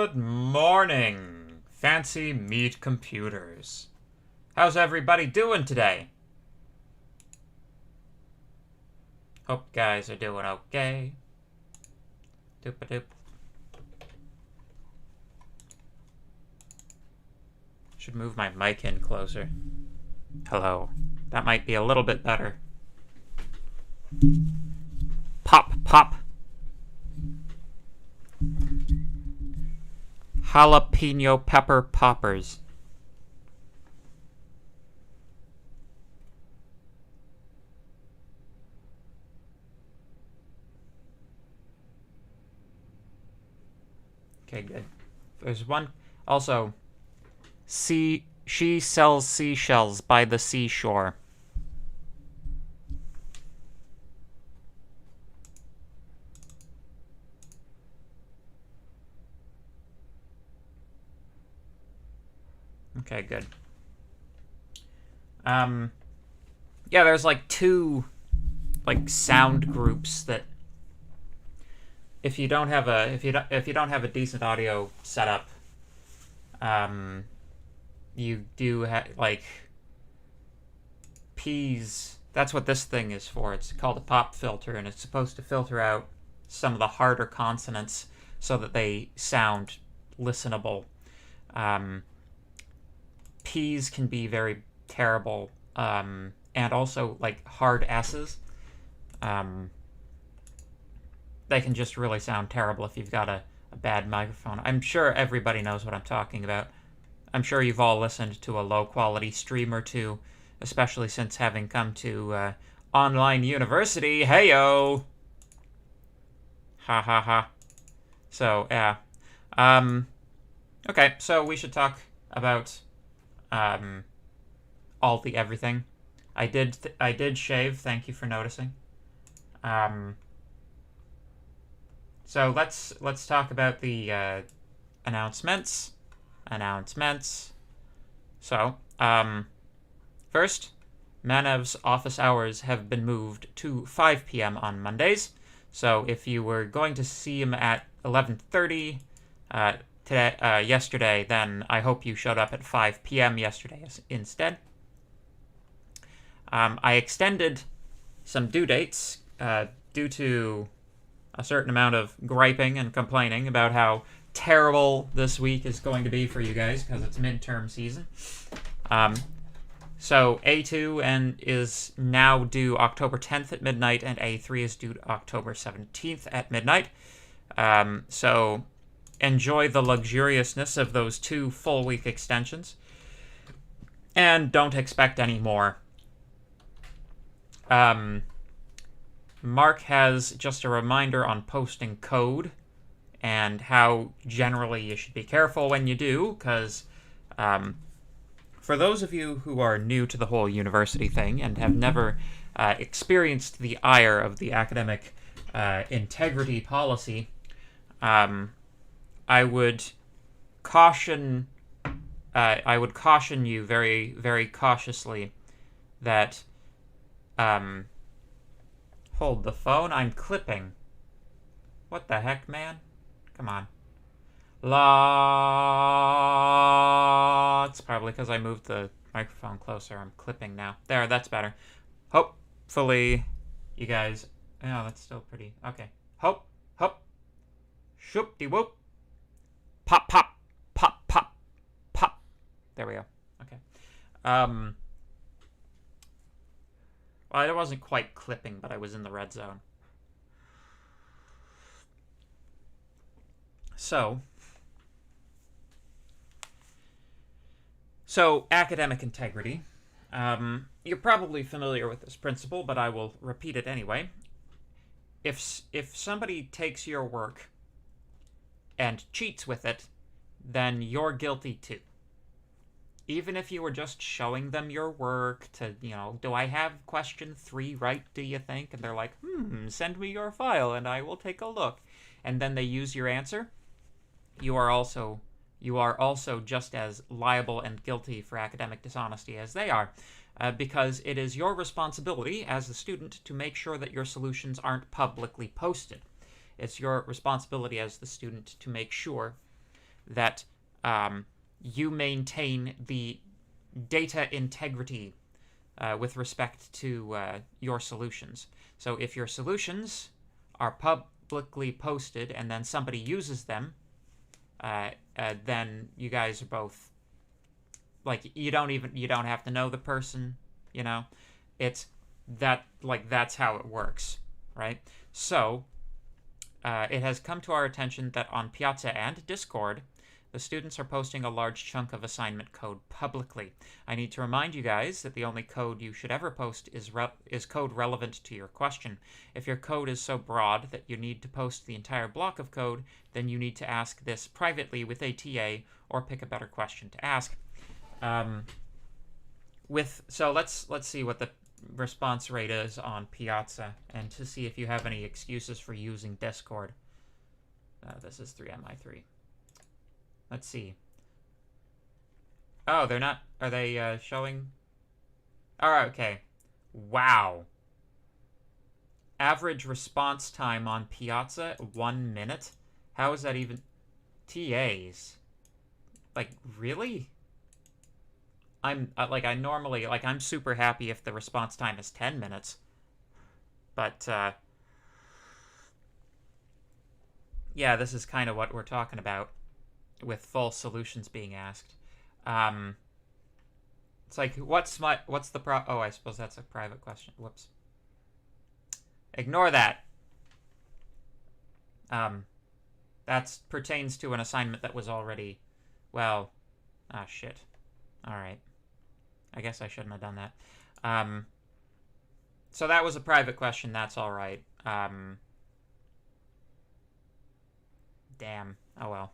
Good morning, Fancy Meat Computers. How's everybody doing today? Hope you guys are doing okay. Doop-a-doop. Should move my mic in closer. Hello. That might be a little bit better. Pop, pop. Jalapeno pepper poppers. Okay, good. There's one. Also, she sells seashells by the seashore. Okay, good. Yeah, there's like two sound groups that if you don't have a decent audio setup, you do have like P's. That's what this thing is for. It's called a pop filter, and it's supposed to filter out some of the harder consonants so that they sound listenable. P's can be very terrible, and also like hard S's. They can just really sound terrible if you've got a bad microphone. I'm sure everybody knows what I'm talking about. I'm sure you've all listened to a low-quality stream or two, especially since having come to online university. Heyo! Ha ha ha. So, yeah. Okay, so we should talk about all the everything. I did shave. Thank you for noticing. So let's talk about the announcements. So, first, Manev's office hours have been moved to 5 p.m. on Mondays. So if you were going to see him at 11:30 yesterday, then I hope you showed up at 5 p.m. yesterday instead. I extended some due dates due to a certain amount of griping and complaining about how terrible this week is going to be for you guys because it's midterm season. So A2 is now due October 10th at midnight, and A3 is due October 17th at midnight. So enjoy the luxuriousness of those 2 full week extensions, and don't expect any more. Mark has just a reminder on posting code and how generally you should be careful when you do, because for those of you who are new to the whole university thing and have never experienced the ire of the academic integrity policy, I would caution you very, very cautiously that hold the phone. I'm clipping. What the heck, man? Come on. It's probably because I moved the microphone closer. I'm clipping now. There, that's better. Hopefully, you guys... Oh, that's still pretty... Okay. Hope. Shoop-de-whoop. Pop, pop. Pop, pop. Pop. There we go. Okay. Well, I wasn't quite clipping, but I was in the red zone. So academic integrity. You're probably familiar with this principle, but I will repeat it anyway. If somebody takes your work and cheats with it, then you're guilty too. Even if you were just showing them your work to, do I have question 3 right, do you think? And they're like, send me your file and I will take a look. And then they use your answer. You are also just as liable and guilty for academic dishonesty as they are, because it is your responsibility as the student to make sure that your solutions aren't publicly posted. It's your responsibility as the student to make sure that you maintain the data integrity with respect to your solutions. So if your solutions are publicly posted and then somebody uses them, then you guys are both like you don't have to know the person, you know. It's that's how it works, right? So it has come to our attention that on Piazza and Discord, the students are posting a large chunk of assignment code publicly. I need to remind you guys that the only code you should ever post is code relevant to your question. If your code is so broad that you need to post the entire block of code, then you need to ask this privately with a TA or pick a better question to ask. So let's see what the response rate is on Piazza, and to see if you have any excuses for using Discord. This is 3MI3. Let's see. Oh, they're not. Are they showing? Alright, okay. Wow. Average response time on Piazza, 1 minute? How is that even? TAs. Like, really? I'm I'm super happy if the response time is 10 minutes. But yeah, this is kind of what we're talking about with full solutions being asked. It's like, what's the oh, I suppose that's a private question. Whoops. Ignore that. That pertains to an assignment that was already, well, shit. All right. I guess I shouldn't have done that. So that was a private question. That's all right. Damn. Oh well.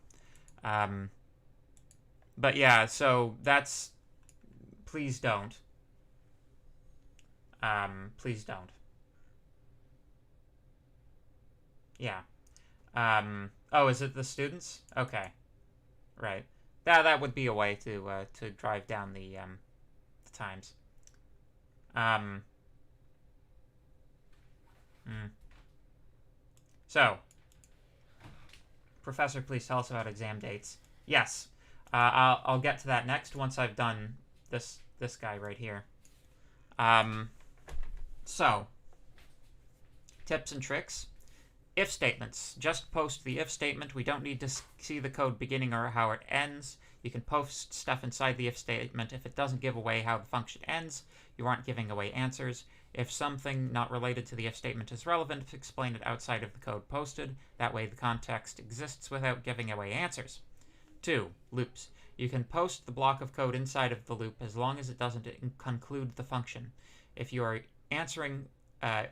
But yeah, so that's... Please don't. Please don't. Yeah. Oh, is it the students? Okay. Right. That would be a way to drive down the times. So, Professor, please tell us about exam dates. Yes, I'll get to that next once I've done this guy right here. So, tips and tricks. If statements. Just post the if statement. We don't need to see the code beginning or how it ends. You can post stuff inside the if statement. If it doesn't give away how the function ends, you aren't giving away answers. If something not related to the if statement is relevant, explain it outside of the code posted. That way the context exists without giving away answers. 2. Loops. You can post the block of code inside of the loop as long as it doesn't conclude the function. If you are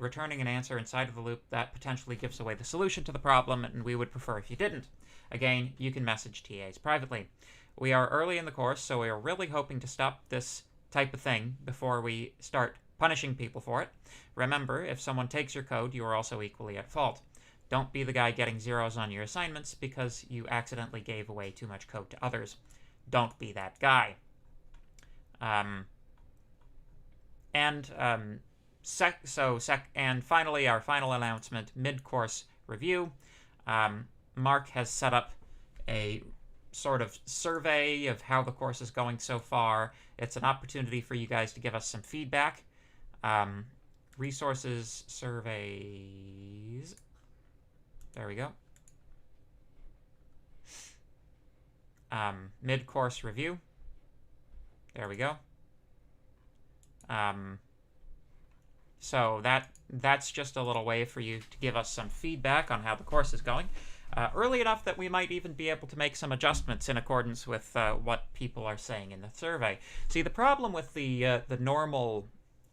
returning an answer inside of the loop, that potentially gives away the solution to the problem, and we would prefer if you didn't. Again, you can message TAs privately. We are early in the course, so we are really hoping to stop this type of thing before we start punishing people for it. Remember, if someone takes your code, you are also equally at fault. Don't be the guy getting zeros on your assignments because you accidentally gave away too much code to others. Don't be that guy. And finally, our final announcement, mid-course review. Mark has set up a sort of survey of how the course is going so far. It's an opportunity for you guys to give us some feedback. Resources, surveys. There we go. Mid-course review. There we go. So that's just a little way for you to give us some feedback on how the course is going. Early enough that we might even be able to make some adjustments in accordance with what people are saying in the survey. See, the problem with the normal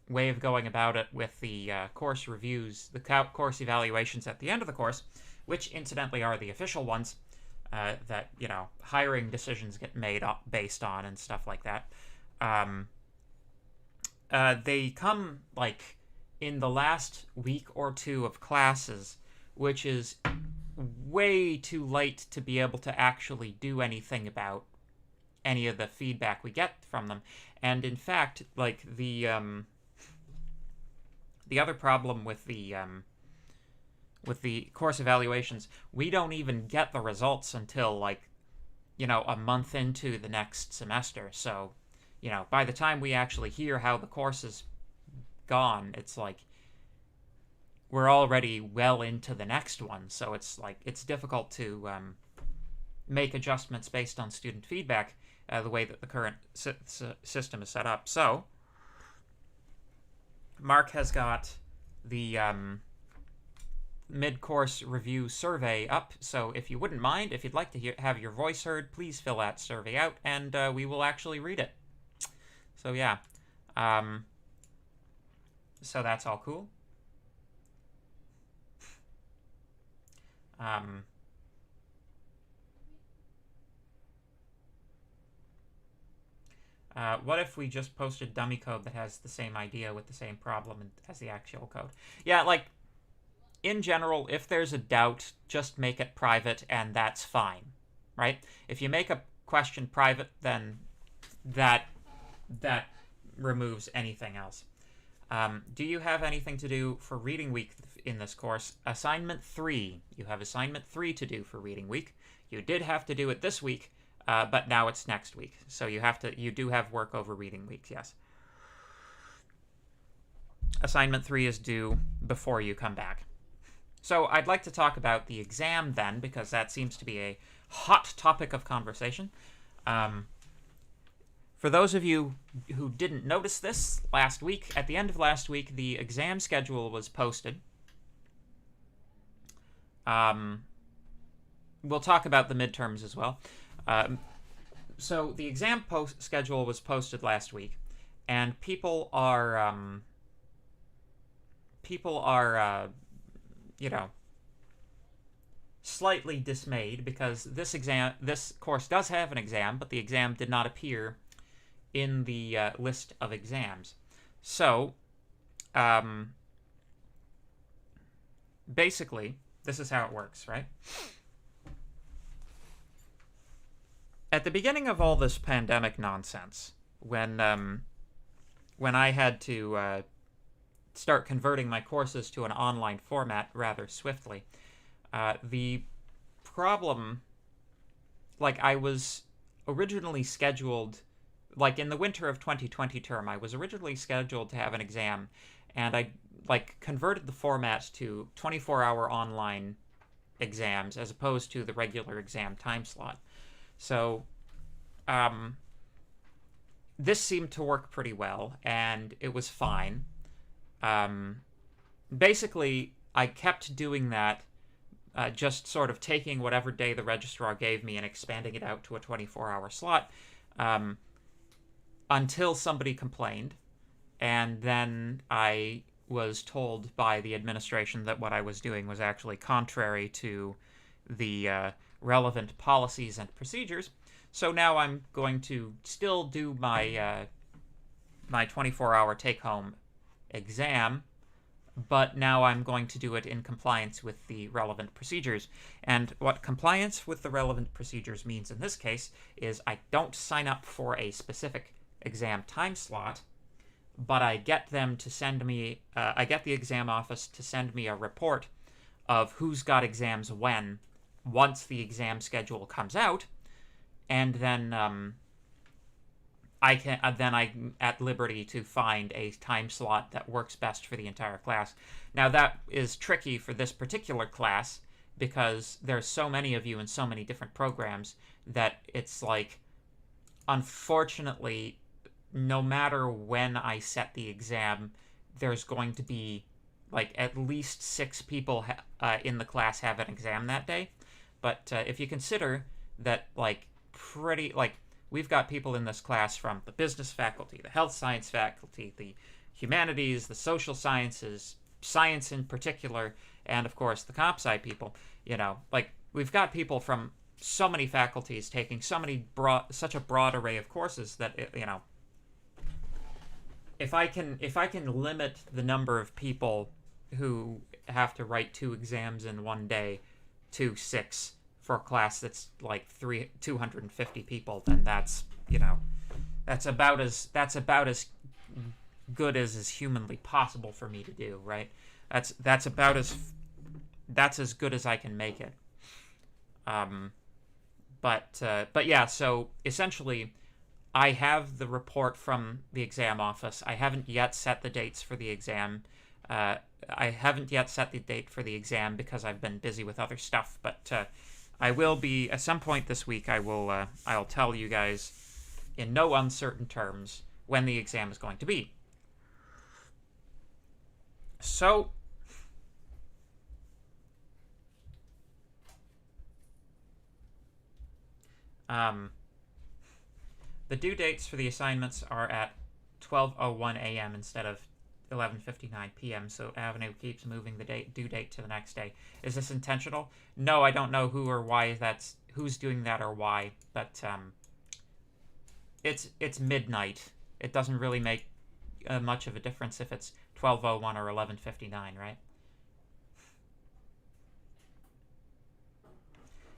way of going about it with the course reviews, the course evaluations at the end of the course, which incidentally are the official ones that, you know, hiring decisions get made up based on and stuff like that, they come, like, in the last week or two of classes, which is way too late to be able to actually do anything about any of the feedback we get from them. And in fact, like, the other problem with the course evaluations, we don't even get the results until, like, a month into the next semester. So, by the time we actually hear how the course is gone, it's like we're already well into the next one. So it's like it's difficult to make adjustments based on student feedback the way that the current system is set up. So Mark has got the mid-course review survey up, so if you wouldn't mind, if you'd like to have your voice heard, please fill that survey out, and we will actually read it. So yeah, so that's all cool. What if we just posted dummy code that has the same idea with the same problem as the actual code? Yeah, like, in general, if there's a doubt, just make it private, and that's fine, right? If you make a question private, then that removes anything else. Do you have anything to do for reading week in this course? Assignment 3. You have assignment 3 to do for reading week. You did have to do it this week, but now it's next week. So you do have work over reading weeks, yes. Assignment 3 is due before you come back. So I'd like to talk about the exam then, because that seems to be a hot topic of conversation. For those of you who didn't notice this last week, at the end of last week, the exam schedule was posted. We'll talk about the midterms as well. So the exam schedule was posted last week, and people are slightly dismayed because this course does have an exam, but the exam did not appear in the list of exams. So, basically, this is how it works, right? At the beginning of all this pandemic nonsense, when I had to start converting my courses to an online format rather swiftly, the problem, like, I was originally scheduled, like, in the winter of 2020 term, I was originally scheduled to have an exam, and I, like, converted the format to 24-hour online exams as opposed to the regular exam time slot. So, this seemed to work pretty well, and it was fine. Basically, I kept doing that, just sort of taking whatever day the registrar gave me and expanding it out to a 24-hour slot, until somebody complained, and then I was told by the administration that what I was doing was actually contrary to the relevant policies and procedures. So now I'm going to still do my my 24-hour take-home exam, but now I'm going to do it in compliance with the relevant procedures. And what compliance with the relevant procedures means in this case is I don't sign up for a specific exam time slot, but I get them to send me, I get the exam office to send me a report of who's got exams when, once the exam schedule comes out, and then I'm at liberty to find a time slot that works best for the entire class. Now that is tricky for this particular class because there's so many of you in so many different programs that it's like, unfortunately, no matter when I set the exam, there's going to be like at least 6 people in the class have an exam that day. But if you consider that, like, we've got people in this class from the business faculty, the health science faculty, the humanities, the social sciences, science in particular, and of course the comp sci people, like, we've got people from so many faculties taking such a broad array of courses that, if I can limit the number of people who have to write 2 exams in one day to 6 for a class that's like 250 people, then that's about as good as is humanly possible for me to do, right? That's as good as I can make it. But yeah, so essentially, I have the report from the exam office. I haven't yet set the dates for the exam. Uh, I haven't yet set the date for the exam because I've been busy with other stuff. But I will be at some point this week. I'll tell you guys in no uncertain terms when the exam is going to be. So. The due dates for the assignments are at 12:01 a.m. instead of 11:59 p.m. So Avenue keeps moving the due date to the next day. Is this intentional? No, I don't know who or why who's doing that or why, but it's midnight. It doesn't really make much of a difference if it's 12:01 or 11:59, right?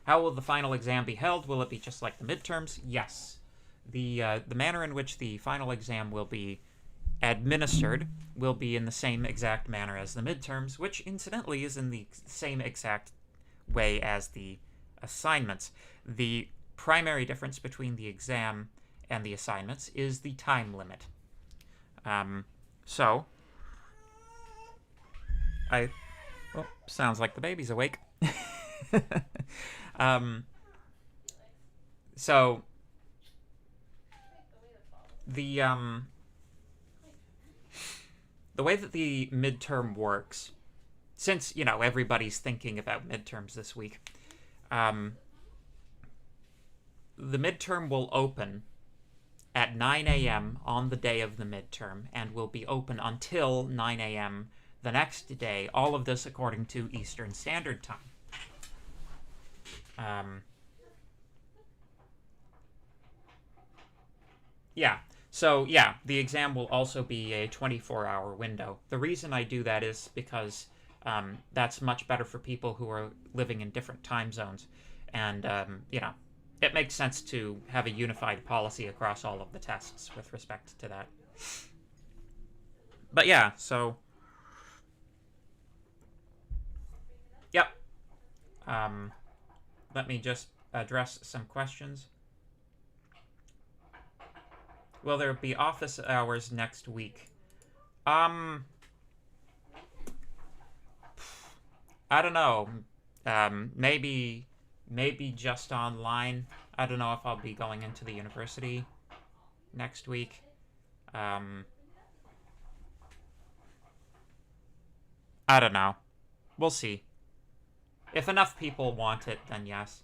How will the final exam be held? Will it be just like the midterms? Yes. The manner in which the final exam will be administered will be in the same exact manner as the midterms, which incidentally is in the same exact way as the assignments. The primary difference between the exam and the assignments is the time limit. So, sounds like the baby's awake. So the way that the midterm works, since everybody's thinking about midterms this week, the midterm will open at 9 a.m. on the day of the midterm and will be open until 9 a.m. the next day. All of this according to Eastern Standard Time. Yeah. So, yeah, the exam will also be a 24-hour window. The reason I do that is because that's much better for people who are living in different time zones. And, it makes sense to have a unified policy across all of the tests with respect to that. But, yeah, so... Yep. Let me just address some questions. Will there be office hours next week? I don't know. Maybe just online. I don't know if I'll be going into the university next week. I don't know. We'll see. If enough people want it, then yes.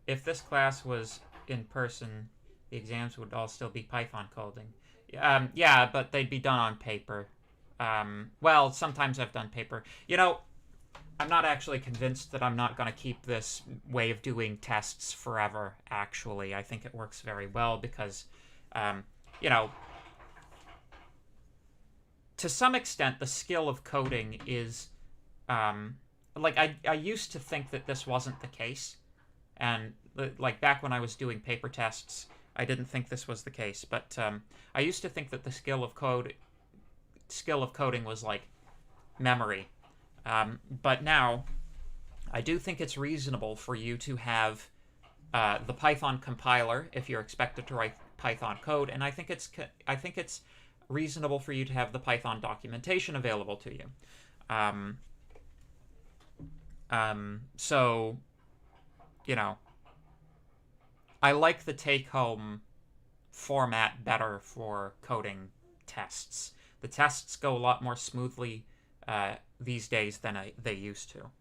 If this class was in person, the exams would all still be Python coding. Yeah, but they'd be done on paper. Well, sometimes I've done paper. I'm not actually convinced that I'm not going to keep this way of doing tests forever, actually. I think it works very well because, to some extent, the skill of coding is... I used to think that this wasn't the case, and back when I was doing paper tests, I didn't think this was the case. But I used to think that the skill of coding was like memory. But now, I do think it's reasonable for you to have the Python compiler if you're expected to write Python code, and I think it's reasonable for you to have the Python documentation available to you. So, I like the take-home format better for coding tests. The tests go a lot more smoothly these days than they used to.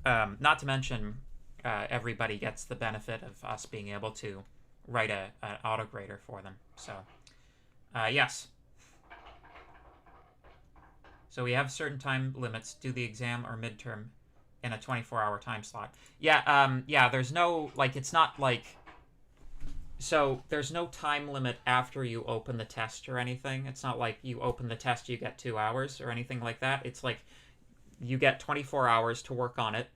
Not to mention, everybody gets the benefit of us being able to write an autograder for them. So, yes. So we have certain time limits. Do the exam or midterm in a 24-hour time slot. Yeah, there's no, it's not like... So there's no time limit after you open the test or anything. It's not like you open the test, you get 2 hours or anything like that. It's like you get 24 hours to work on it.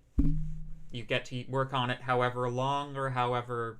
You get to work on it however long or however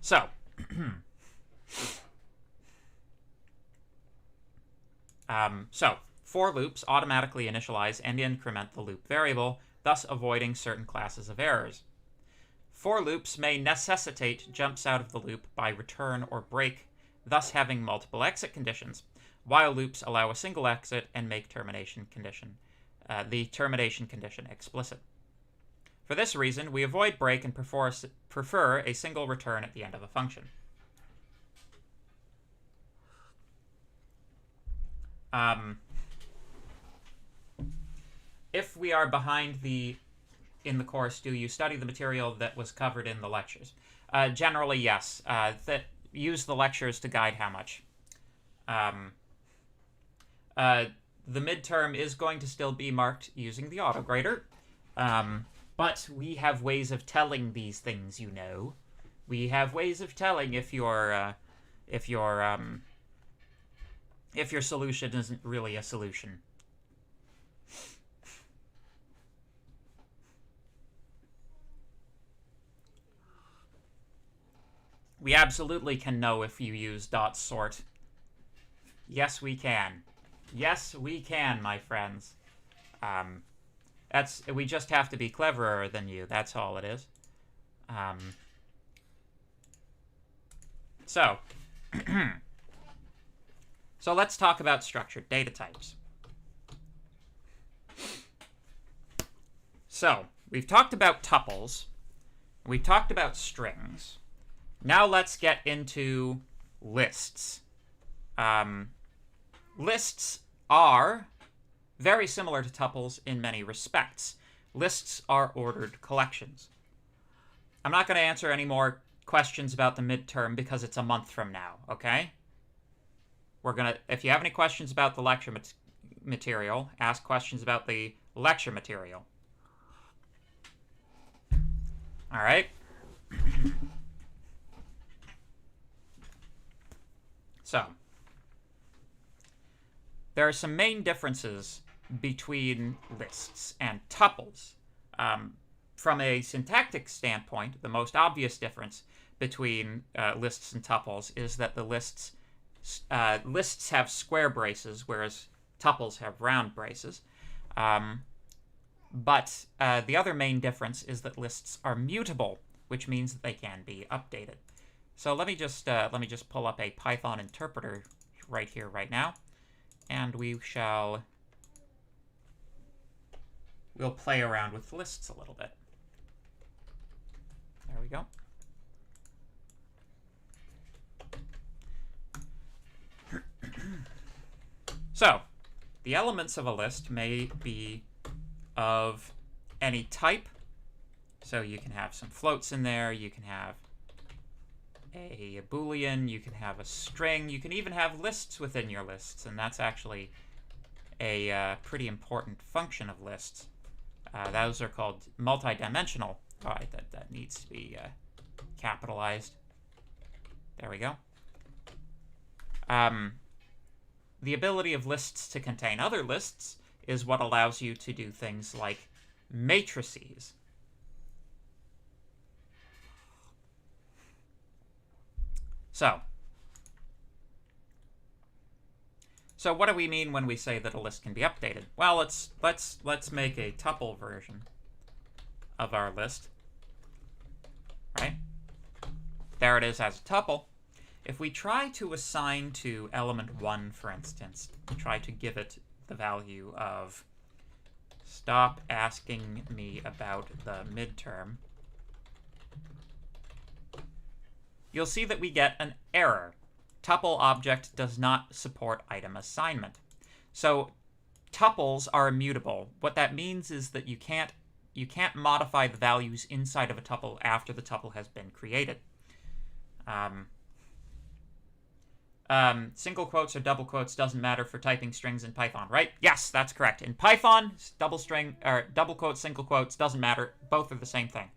So, for loops automatically initialize and increment the loop variable, thus avoiding certain classes of errors. For loops may necessitate jumps out of the loop by return or break, thus having multiple exit conditions, while loops allow a single exit and make the termination condition explicit. For this reason, we avoid break and prefer a single return at the end of a function. If we are behind in the course, do you study the material that was covered in the lectures? Generally, yes. Use the lectures to guide how much. The midterm is going to still be marked using the autograder, but we have ways of telling these things, you know. We have ways of telling if your solution isn't really a solution. We absolutely can know if you use .sort. Yes, we can. Yes, we can, my friends. We just have to be cleverer than you. That's all it is. So let's talk about structured data types. So we've talked about tuples. We've talked about strings. Now let's get into lists. Lists are very similar to tuples in many respects. Lists are ordered collections. I'm not going to answer any more questions about the midterm because it's a month from now, okay? If you have any questions about the lecture material, ask questions about the lecture material. All right? So, there are some main differences between lists and tuples. From a syntactic standpoint, the most obvious difference between lists and tuples is that the lists have square braces, whereas tuples have round braces. But the other main difference is that lists are mutable, which means that they can be updated. So let me just pull up a Python interpreter right here, right now, and we'll play around with lists a little bit. There we go. So, the elements of a list may be of any type. So you can have some floats in there, you can have a Boolean, you can have a string, you can even have lists within your lists, and that's actually a pretty important function of lists. Those are called multidimensional. All right, that needs to be capitalized. There we go. The ability of lists to contain other lists is what allows you to do things like matrices. So what do we mean when we say that a list can be updated? Well, let's make a tuple version of our list. Right? There it is as a tuple. If we try to assign to element 1, for instance, we try to give it the value of stop asking me about the midterm, you'll see that we get an error. Tuple object does not support item assignment. So tuples are immutable. What that means is that you can't modify the values inside of a tuple after the tuple has been created. Single quotes or double quotes doesn't matter for typing strings in Python, right? Yes, that's correct. In Python, double quotes, single quotes doesn't matter. Both are the same thing.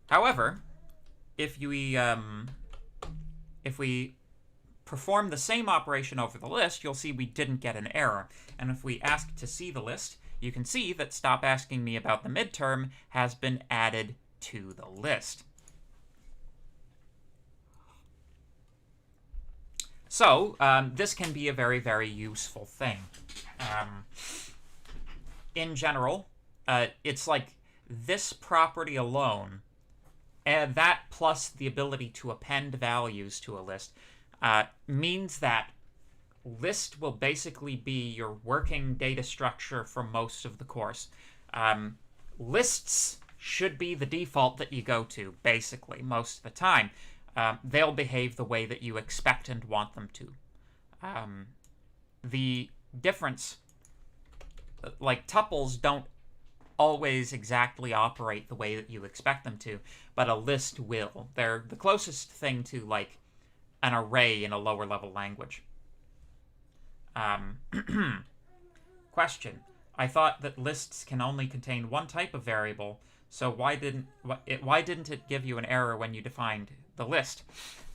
However, if we perform the same operation over the list, you'll see we didn't get an error. And if we ask to see the list, you can see that stop asking me about the midterm has been added to the list. So this can be a very, very useful thing. In general, it's like this property alone, and that plus the ability to append values to a list, means that list will basically be your working data structure for most of the course. Lists should be the default that you go to, basically, most of the time. They'll behave the way that you expect and want them to. The difference, like tuples don't always exactly operate the way that you expect them to, but a list will. They're the closest thing to like an array in a lower level language. Question. I thought that lists can only contain one type of variable, so why didn't it give you an error when you defined the list?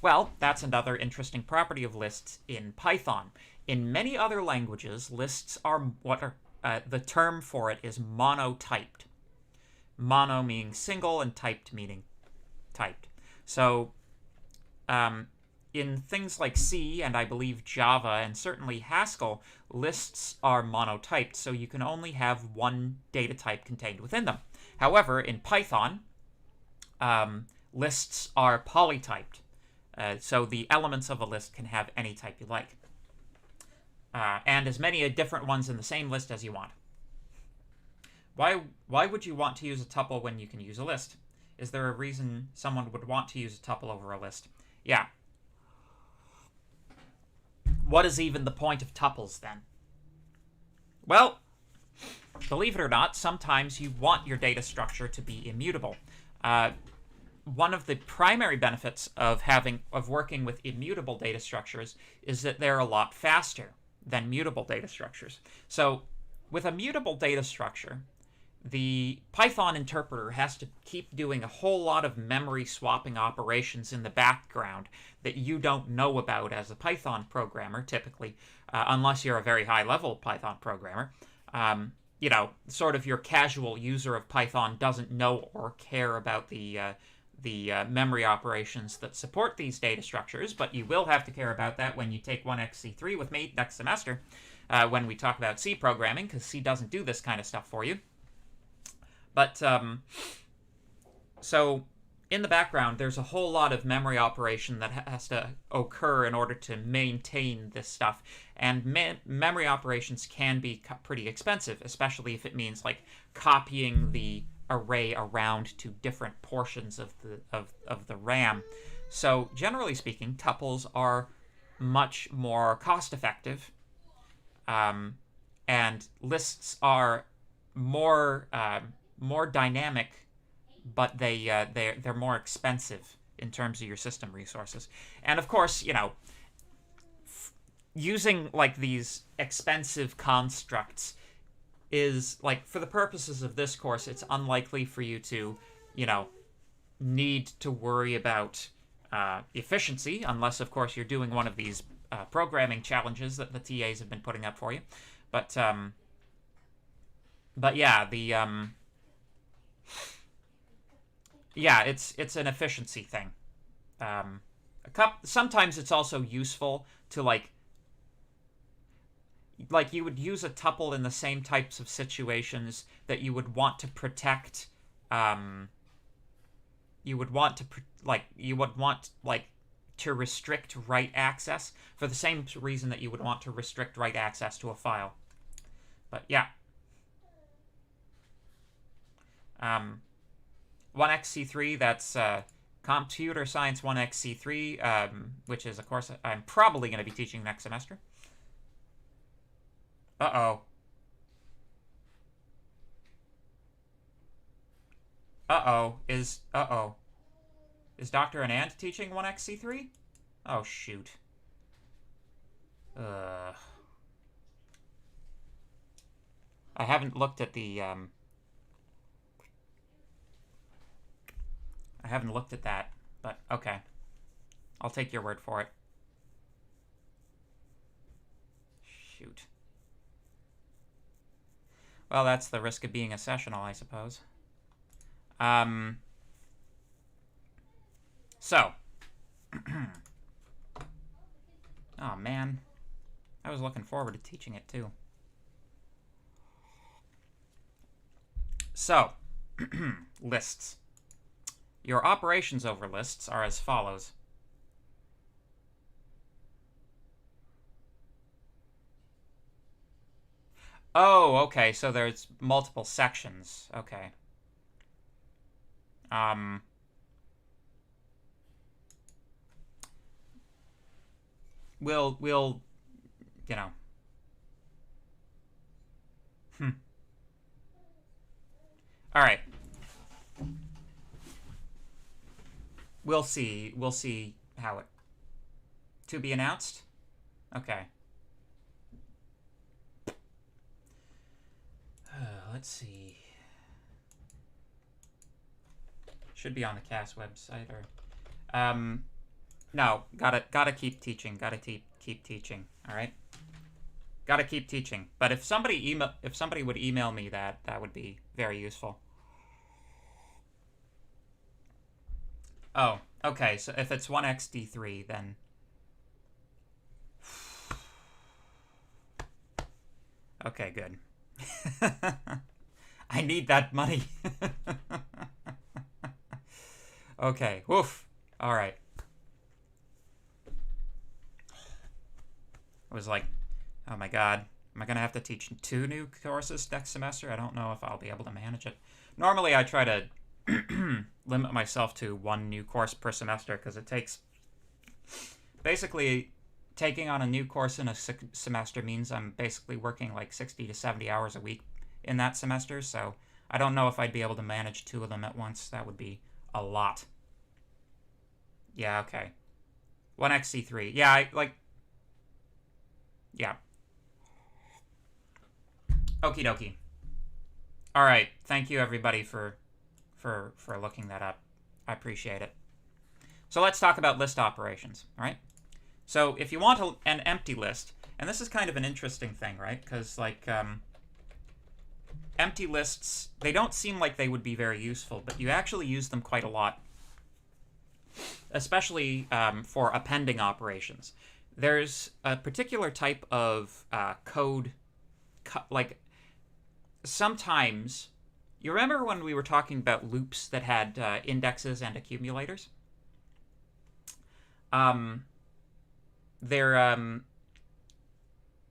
Well, that's another interesting property of lists in Python. In many other languages, lists are what are the term for it is monotyped. Mono meaning single and typed meaning typed. So in things like C and I believe Java and certainly Haskell, lists are monotyped, so you can only have one data type contained within them. However, in Python, lists are polytyped, so the elements of a list can have any type you like, and as many different ones in the same list as you want. Why would you want to use a tuple when you can use a list? Is there a reason someone would want to use a tuple over a list? Yeah. What is even the point of tuples, then? Well, believe it or not, sometimes you want your data structure to be immutable. One of the primary benefits of working with immutable data structures is that they're a lot faster than mutable data structures. So with a mutable data structure, the Python interpreter has to keep doing a whole lot of memory swapping operations in the background that you don't know about as a Python programmer, typically, unless you're a very high-level Python programmer. You know, sort of your casual user of Python doesn't know or care about the memory operations that support these data structures, but you will have to care about that when you take 1xC3 with me next semester, when we talk about C programming, because C doesn't do this kind of stuff for you. But, so, in the background, there's a whole lot of memory operation that has to occur in order to maintain this stuff. And memory operations can be pretty expensive, especially if it means, like, copying the array around to different portions of the RAM. So, generally speaking, tuples are much more cost-effective, and lists are more dynamic, but they're more expensive in terms of your system resources. And of course, you know, using like these expensive constructs is like, for the purposes of this course, it's unlikely for you to, you know, need to worry about efficiency, unless of course you're doing one of these programming challenges that the TAs have been putting up for you. But yeah, yeah, it's an efficiency thing. Sometimes it's also useful to like you would use a tuple in the same types of situations that you would want to protect. You would want to restrict write access for the same reason that you would want to restrict write access to a file. But yeah. 1xC3, that's Computer Science 1xC3, which is a course I'm probably going to be teaching next semester. Uh-oh. Is Dr. Anand teaching 1xC3? Oh, shoot. I haven't looked at the, I haven't looked at that, but okay. I'll take your word for it. Shoot. Well, that's the risk of being a sessional, I suppose. So. Oh, man. I was looking forward to teaching it, too. So, lists. Your operations over lists are as follows. Oh, okay, so there's multiple sections. Okay. We'll, you know. All right. We'll see how it... To be announced? Okay. Let's see. Should be on the CAS website or... No, gotta keep teaching. Gotta keep teaching. All right. Gotta keep teaching. But if somebody would email me that would be very useful. Oh, okay. So if it's 1xd3, then okay, good. I need that money. Okay. Woof. All right. I was like, oh my god, am I going to have to teach 2 new courses next semester? I don't know if I'll be able to manage it. Normally, I try to limit myself to 1 new course per semester because it takes... Basically, taking on a new course in a semester means I'm basically working like 60 to 70 hours a week in that semester, so I don't know if I'd be able to manage 2 of them at once. That would be a lot. Yeah, okay. 1xc3. Yeah, yeah. Okie dokie. All right. Thank you, everybody, for looking that up. I appreciate it. So let's talk about list operations, all right? So if you want an empty list, and this is kind of an interesting thing, right? Because, like, empty lists, they don't seem like they would be very useful, but you actually use them quite a lot, especially for appending operations. There's a particular type of code, like, sometimes... You remember when we were talking about loops that had indexes and accumulators?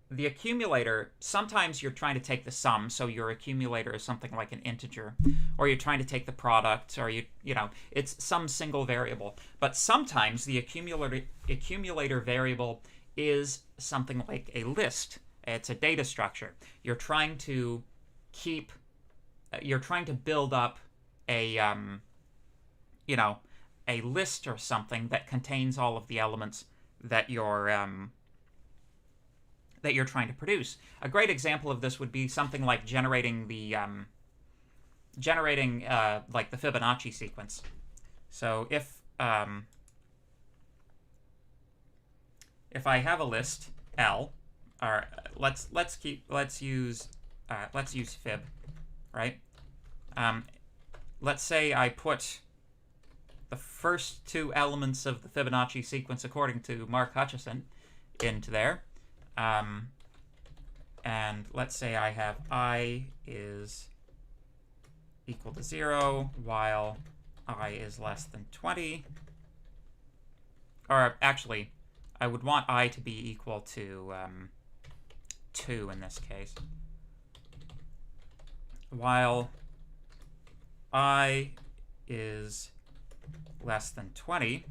The accumulator, sometimes you're trying to take the sum, so your accumulator is something like an integer, or you're trying to take the product, or you know, it's some single variable. But sometimes the accumulator variable is something like a list. It's a data structure. You're trying to build up a a list or something that contains all of the elements that you're trying to produce. A great example of this would be something like generating like the Fibonacci sequence. So if I have a list L, or let's use fib, right? Let's say I put the first 2 elements of the Fibonacci sequence according to Mark Hutchison into there. And let's say I have I is equal to 0 while I is less than 20. Or actually, I would want I to be equal to 2 in this case. While I is less than 20,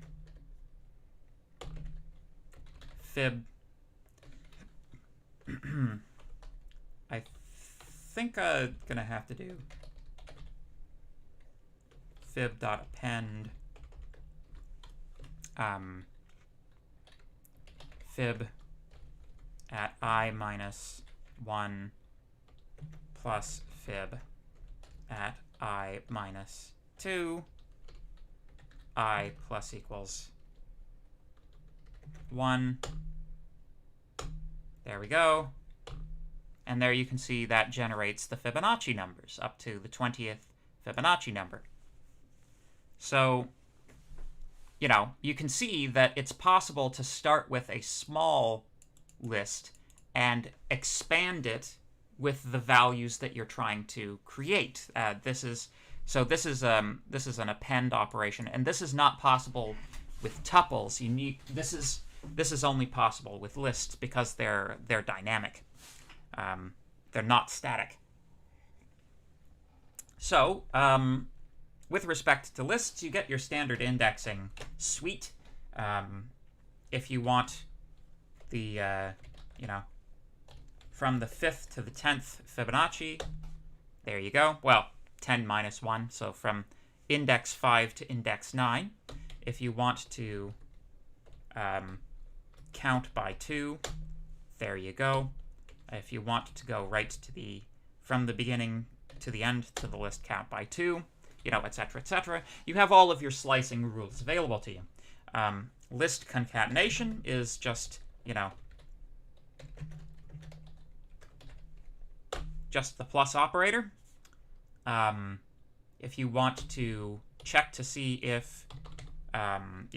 fib... I think I'm going to have to do fib.append fib at I minus 1 plus fib at I minus 2, I plus equals 1. There we go. And there you can see that generates the Fibonacci numbers up to the 20th Fibonacci number. So, you can see that it's possible to start with a small list and expand it with the values that you're trying to create. This is an append operation, and this is not possible with tuples. This is only possible with lists because they're dynamic. They're not static. So, with respect to lists, you get your standard indexing suite. If you want the, from the 5th to the 10th Fibonacci, there you go. Well, 10 minus 1, so from index 5 to index 9. If you want to count by 2, there you go. If you want to go right to from the beginning to the end to the list, count by 2, etc., etc. You have all of your slicing rules available to you. List concatenation is just, just the plus operator. If you want to check to see if, 9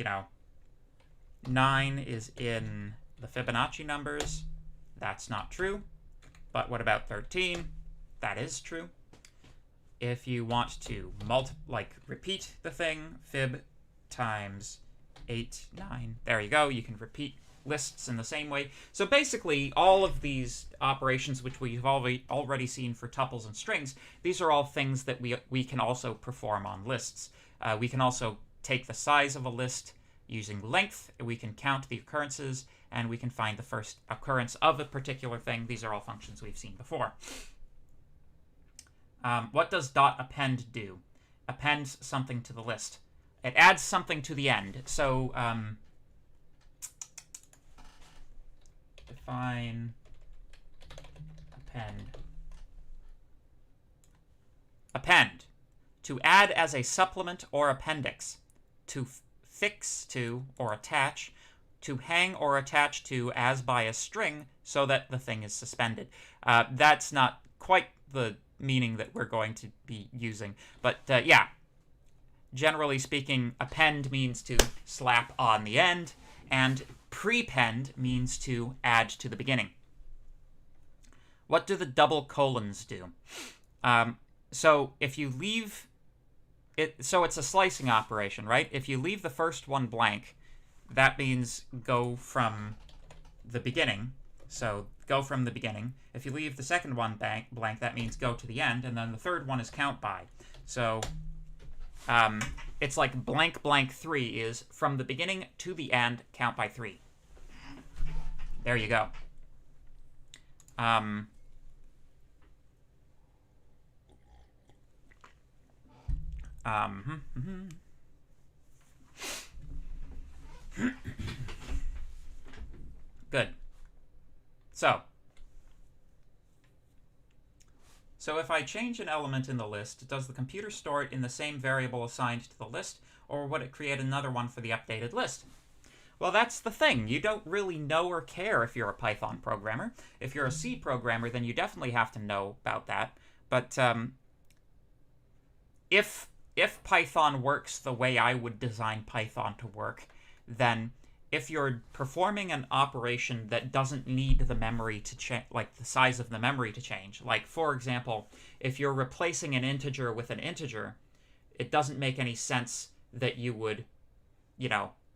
is in the Fibonacci numbers, that's not true. But what about 13? That is true. If you want to repeat the thing, fib times 8, 9, there you go. You can repeat lists in the same way. So basically, all of these operations, which we've already seen for tuples and strings, these are all things that we can also perform on lists. We can also take the size of a list using length. We can count the occurrences, and we can find the first occurrence of a particular thing. These are all functions we've seen before. What does .append do? Appends something to the list. It adds something to the end. So define append. Append. To add as a supplement or appendix. To fix to or attach. To hang or attach to as by a string so that the thing is suspended. That's not quite the meaning that we're going to be using. But yeah, generally speaking, append means to slap on the end, and prepend means to add to the beginning. What do the double colons do? So if you leave it, so it's a slicing operation, right? If you leave the first one blank, that means go from the beginning. So go from the beginning. If you leave the second one blank, that means go to the end, and then the third one is count by. So it's like blank blank 3 is from the beginning to the end, count by 3. There you go. Good. So if I change an element in the list, does the computer store it in the same variable assigned to the list, or would it create another one for the updated list? Well, that's the thing. You don't really know or care if you're a Python programmer. If you're a C programmer, then you definitely have to know about that. But if Python works the way I would design Python to work, then if you're performing an operation that doesn't need the memory to change, like the size of the memory to change, like, for example, if you're replacing an integer with an integer, it doesn't make any sense that you would,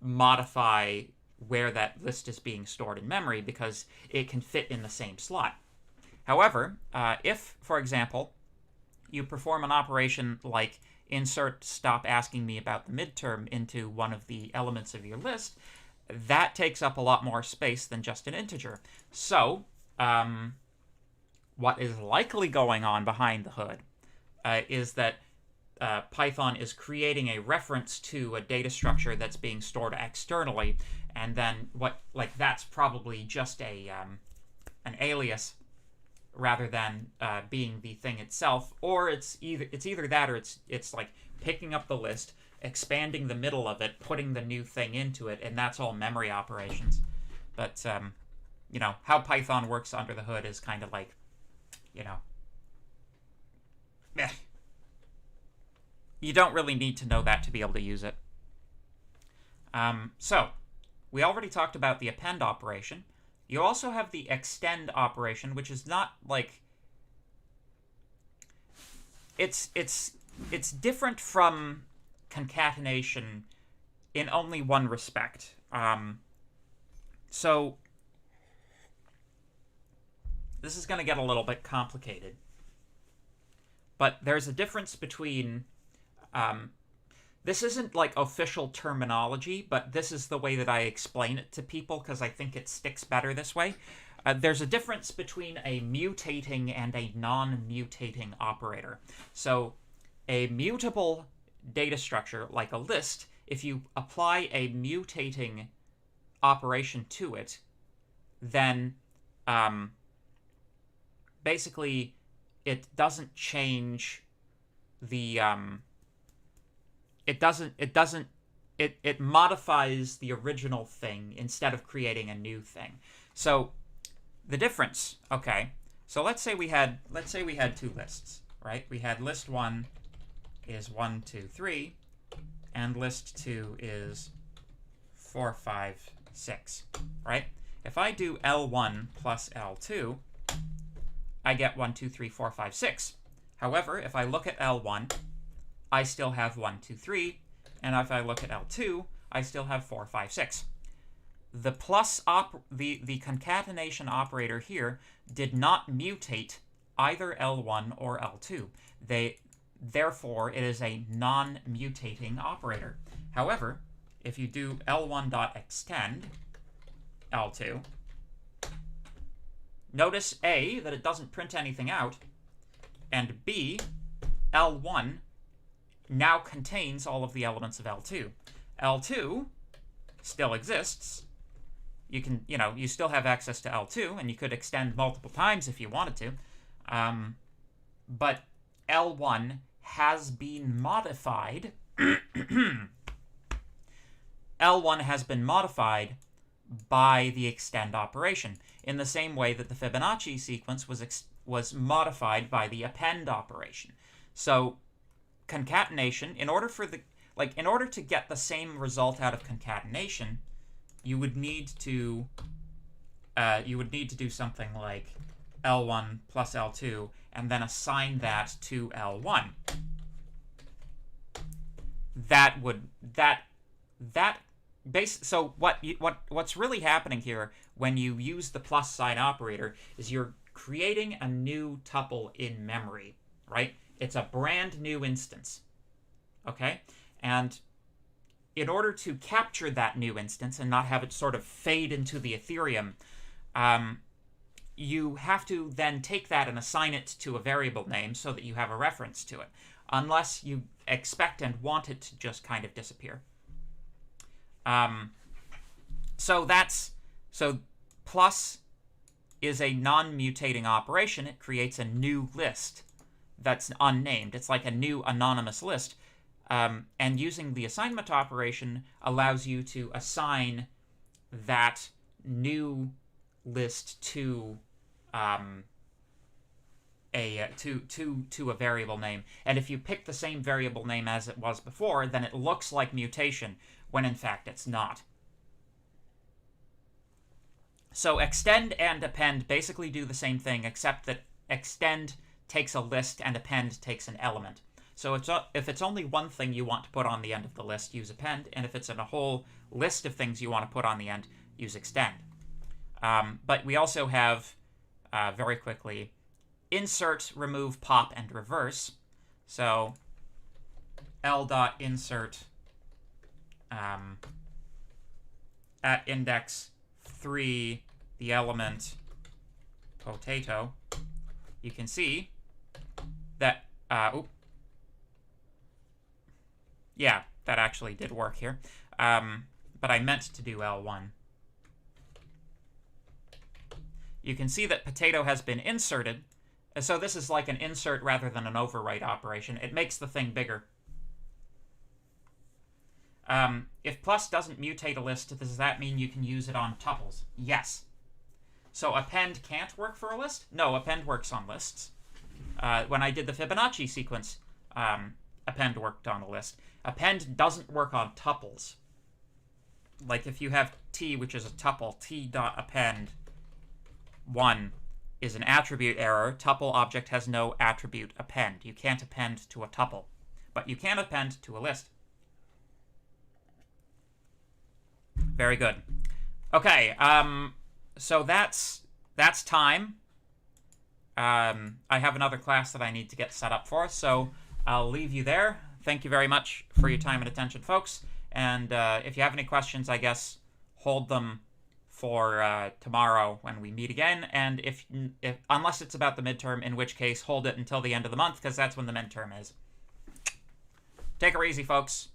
modify where that list is being stored in memory because it can fit in the same slot. However, if, for example, you perform an operation like insert stop asking me about the midterm into one of the elements of your list, that takes up a lot more space than just an integer. So, what is likely going on behind the hood is that Python is creating a reference to a data structure that's being stored externally, and then that's probably just an alias rather than being the thing itself, or it's either that or it's like picking up the list, expanding the middle of it, putting the new thing into it, and that's all memory operations. But how Python works under the hood is kind of like you know, you don't really need to know that to be able to use it. So, we already talked about the append operation. You also have the extend operation, which is not like... It's different from concatenation in only one respect. So, this is going to get a little bit complicated. But there's a difference between... this isn't like official terminology, but this is the way that I explain it to people because I think it sticks better this way. There's a difference between a mutating and a non-mutating operator. So a mutable data structure, like a list, if you apply a mutating operation to it, then basically it doesn't change the... It modifies the original thing instead of creating a new thing. So the difference, okay, so let's say we had two lists, right? We had list 1 is 1, 2, 3, and list 2 is 4, 5, 6, right? If I do L1 plus L2, I get 1, 2, 3, 4, 5, 6. However, if I look at L1, I still have 1, 2, 3, and if I look at L2, I still have 4, 5, 6. The the concatenation operator here did not mutate either L1 or L2. Therefore, it is a non-mutating operator. However, if you do L1.extend L2, notice A, that it doesn't print anything out, and B, L1 now contains all of the elements of L2. L2 still exists. You still have access to L2, and you could extend multiple times if you wanted to. But L1 has been modified. L1 has been modified by the extend operation, in the same way that the Fibonacci sequence was modified by the append operation. So concatenation, in order to get the same result out of concatenation, you would need to do something like L1 plus L2 and then assign that to L1. So what's really happening here when you use the plus sign operator is you're creating a new tuple in memory, right? It's a brand new instance, okay? And in order to capture that new instance and not have it sort of fade into the Ethereum, you have to then take that and assign it to a variable name so that you have a reference to it, unless you expect and want it to just kind of disappear. So plus is a non-mutating operation. It creates a new list that's unnamed. It's like a new anonymous list. And using the assignment operation allows you to assign that new list to a variable name. And if you pick the same variable name as it was before, then it looks like mutation, when in fact it's not. So extend and append basically do the same thing, except that extend takes a list and append takes an element. So if it's only one thing you want to put on the end of the list, use append, and if it's in a whole list of things you want to put on the end, use extend. But we also have, very quickly, insert, remove, pop, and reverse. So L.insert at index 3, the element potato, you can see that, yeah, that actually did work here. But I meant to do L1. You can see that potato has been inserted. So this is like an insert rather than an overwrite operation. It makes the thing bigger. If plus doesn't mutate a list, does that mean you can use it on tuples? Yes. So append can't work for a list? No, append works on lists. When I did the Fibonacci sequence, append worked on a list. Append doesn't work on tuples. Like if you have t, which is a tuple, t.append 1 is an attribute error. Tuple object has no attribute append. You can't append to a tuple, but you can append to a list. Very good. Okay, so that's time. I have another class that I need to get set up for, so I'll leave you there. Thank you very much for your time and attention, folks. And if you have any questions, I guess hold them for tomorrow when we meet again. And if unless it's about the midterm, in which case hold it until the end of the month, because that's when the midterm is. Take it easy, folks.